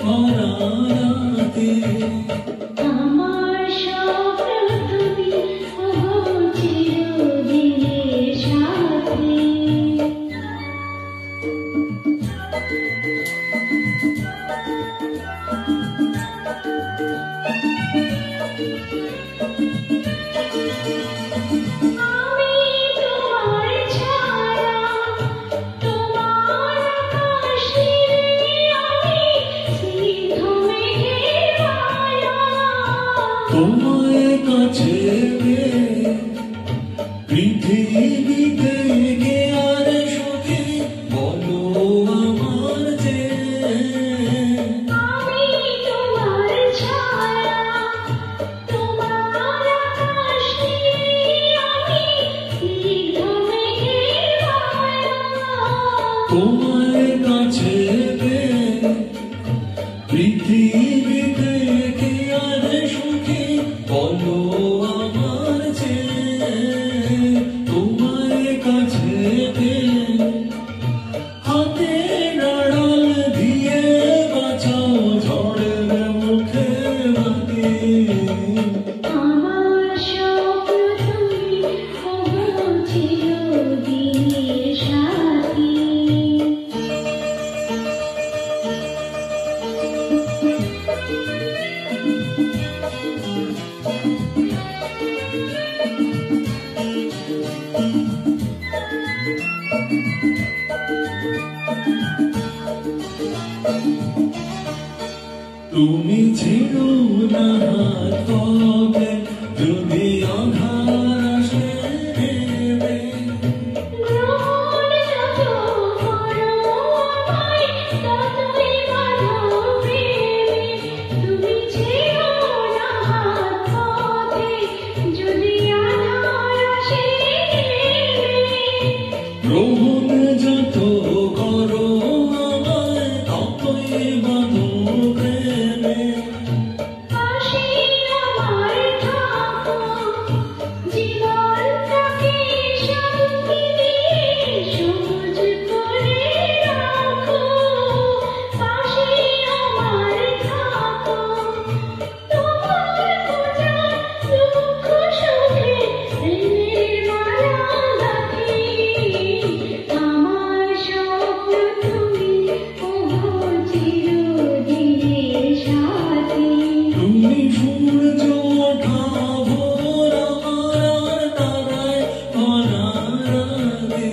ভরা রাতে আমার স্বপ্ন তুমি ওগো চিরদিনের সাথী। তোমায় কাছে পেয়ে পৃথিবী থেকে আর সুখী বলো আমার যে আমি তোমার ছায়া, তোমার আকাশ নিয়ে আমি স্নিগ্ধ মেঘের মায়া। তোমায় কাছে পেয়ে পৃথিবী থেকে আর সুখী বলো আমার যে তোমায় কাছে পেয়ে হাতে নাড়াল দিয়ে বাঁচাও ঝড়ের মুখে বাঁধে আমার স্বপ্ন তুমি ওগো চিরদিনের সাথী। তুমি ছেড়ো না হাত পথে যদি আধার আসে নেবে গ্রহণ যত করো আমায় ততই বাঁধো প্রেমে। তুমি ছেড়ো না হাত পথে যদি আধার আসে নেমে। গ্রহণ যত করো আমায় ততই বাঁধো প্রেমে পাশে আমার থাকো, জীবনটাকে শান্তি দিয়ে সবুজ করে রাখো। পাশে আমার থাকো, তোমার খোঁজা দুঃখ সুখে প্রেমের মালা গাঁথি। আমার স্বপ্ন তুমি ওগো চিরদিনের সাথী। তুমি সূর্য ওঠা ভোর আমার তারায় ভরা রাতে